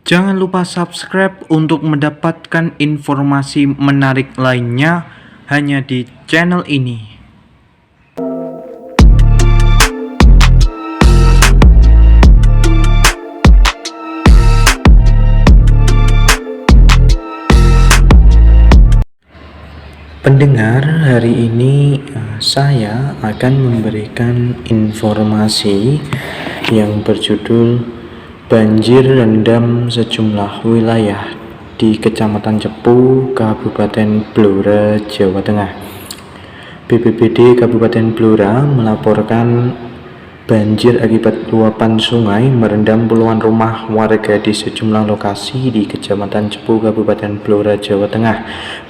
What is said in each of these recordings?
Jangan lupa subscribe untuk mendapatkan informasi menarik lainnya hanya di channel ini. Pendengar, hari ini saya akan memberikan informasi yang berjudul banjir rendam sejumlah wilayah di Kecamatan Cepu, Kabupaten Blora, Jawa Tengah. BPBD Kabupaten Blora melaporkan banjir akibat luapan sungai merendam puluhan rumah warga di sejumlah lokasi di Kecamatan Cepu, Kabupaten Blora, Jawa Tengah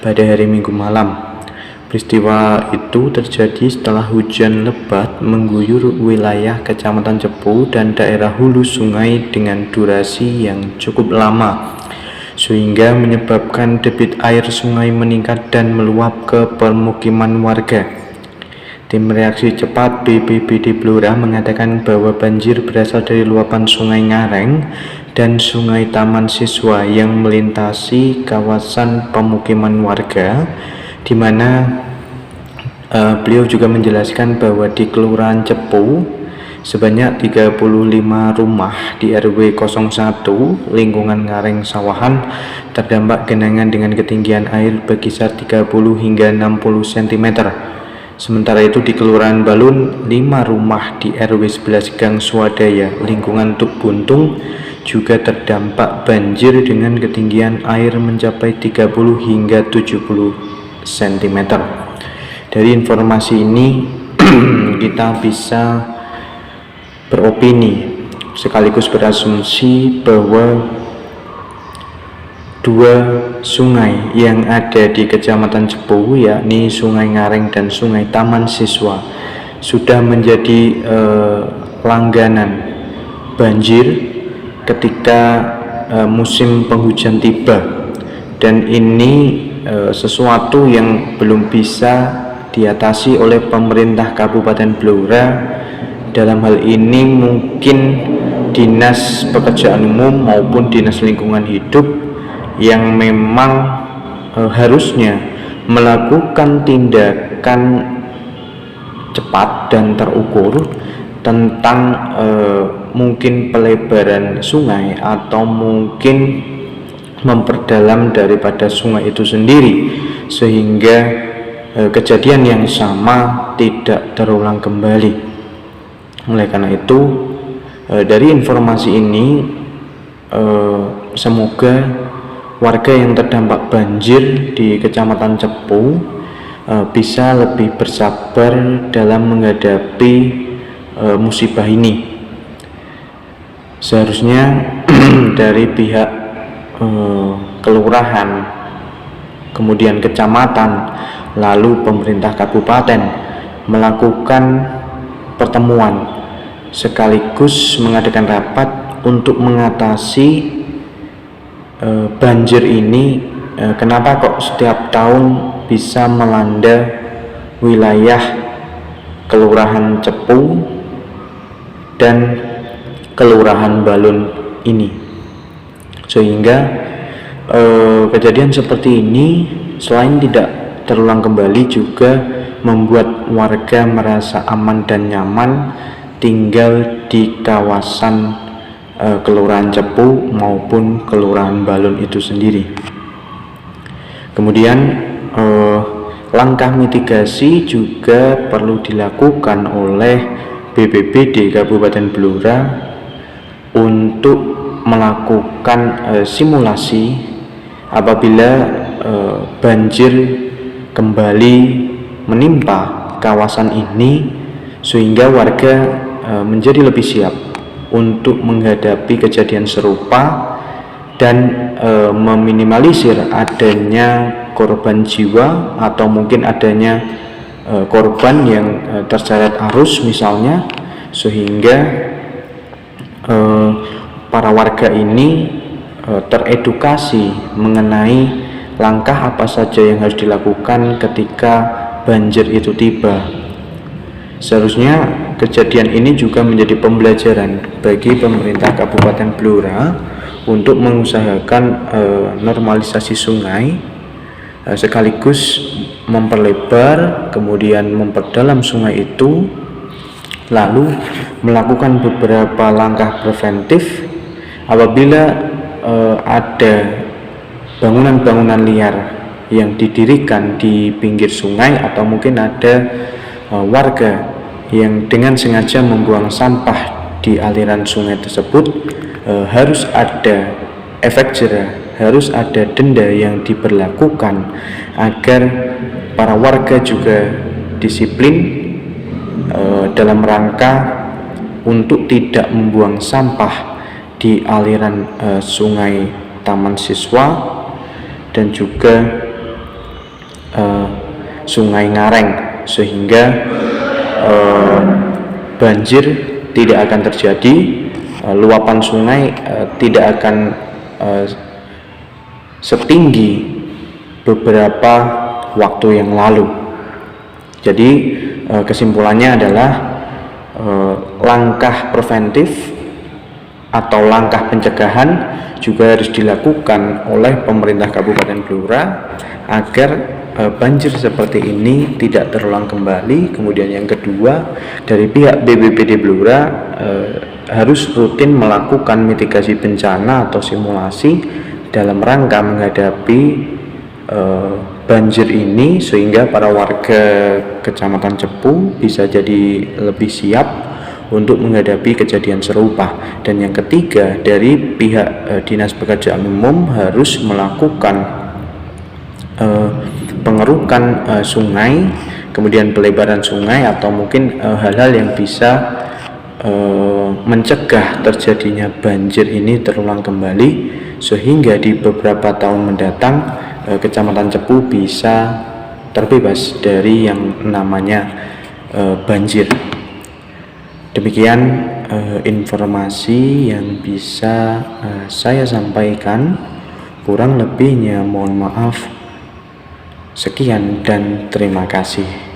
pada hari Minggu malam. Peristiwa itu terjadi setelah hujan lebat mengguyur wilayah Kecamatan Cepu dan daerah hulu sungai dengan durasi yang cukup lama, sehingga menyebabkan debit air sungai meningkat dan meluap ke permukiman warga. Tim reaksi cepat BPBD Blora mengatakan bahwa banjir berasal dari luapan Sungai Ngareng dan Sungai Taman Siswa yang melintasi kawasan pemukiman warga, di mana beliau juga menjelaskan bahwa di Kelurahan Cepu sebanyak 35 rumah di RW 01 lingkungan Ngareng Sawahan terdampak genangan dengan ketinggian air berkisar 30 hingga 60 cm. Sementara itu di Kelurahan Balun 5 rumah di RW 11 Gang Swadaya lingkungan Tuk Buntung juga terdampak banjir dengan ketinggian air mencapai 30 hingga 70 cm. Dari informasi ini kita bisa beropini sekaligus berasumsi bahwa dua sungai yang ada di Kecamatan Cepu, yakni Sungai Ngareng dan Sungai Taman Siswa, sudah menjadi langganan banjir ketika musim penghujan tiba, dan ini sesuatu yang belum bisa diatasi oleh pemerintah Kabupaten Blora. Dalam hal ini mungkin Dinas Pekerjaan Umum maupun Dinas Lingkungan Hidup yang memang harusnya melakukan tindakan cepat dan terukur tentang mungkin pelebaran sungai atau mungkin memperdalam daripada sungai itu sendiri, sehingga kejadian yang sama tidak terulang kembali. Oleh karena itu, dari informasi ini semoga warga yang terdampak banjir di Kecamatan Cepu bisa lebih bersabar dalam menghadapi musibah ini. Seharusnya dari pihak kelurahan, kemudian kecamatan, lalu pemerintah kabupaten melakukan pertemuan sekaligus mengadakan rapat untuk mengatasi banjir ini. Kenapa kok setiap tahun bisa melanda wilayah Kelurahan Cepu dan Kelurahan Balun ini, sehingga kejadian seperti ini selain tidak terulang kembali juga membuat warga merasa aman dan nyaman tinggal di kawasan Kelurahan Cepu maupun Kelurahan Balun itu sendiri. Kemudian langkah mitigasi juga perlu dilakukan oleh BPBD Kabupaten Blora untuk melakukan simulasi apabila banjir kembali menimpa kawasan ini, sehingga warga menjadi lebih siap untuk menghadapi kejadian serupa dan meminimalisir adanya korban jiwa atau mungkin adanya korban yang terseret arus misalnya, sehingga para warga ini teredukasi mengenai langkah apa saja yang harus dilakukan ketika banjir itu tiba. Seharusnya kejadian ini juga menjadi pembelajaran bagi pemerintah Kabupaten Blora untuk mengusahakan normalisasi sungai, sekaligus memperlebar kemudian memperdalam sungai itu, lalu melakukan beberapa langkah preventif apabila ada bangunan-bangunan liar yang didirikan di pinggir sungai, atau mungkin ada warga yang dengan sengaja membuang sampah di aliran sungai tersebut. Harus ada efek jera, harus ada denda yang diberlakukan agar para warga juga disiplin dalam rangka untuk tidak membuang sampah di aliran sungai Taman Siswa dan juga Sungai Ngareng, sehingga banjir tidak akan terjadi, luapan sungai tidak akan setinggi beberapa waktu yang lalu. Jadi kesimpulannya adalah langkah preventif atau langkah pencegahan juga harus dilakukan oleh pemerintah Kabupaten Blora agar banjir seperti ini tidak terulang kembali. Kemudian yang kedua, dari pihak BPBD Blora harus rutin melakukan mitigasi bencana atau simulasi dalam rangka menghadapi banjir ini, sehingga para warga Kecamatan Cepu bisa jadi lebih siap untuk menghadapi kejadian serupa. Dan yang ketiga, dari pihak Dinas Pekerjaan Umum harus melakukan pengerukan sungai, kemudian pelebaran sungai, atau mungkin hal-hal yang bisa mencegah terjadinya banjir ini terulang kembali, sehingga di beberapa tahun mendatang Kecamatan Cepu bisa terbebas dari yang namanya banjir. Demikian informasi yang bisa saya sampaikan. Kurang lebihnya mohon maaf. Sekian dan terima kasih.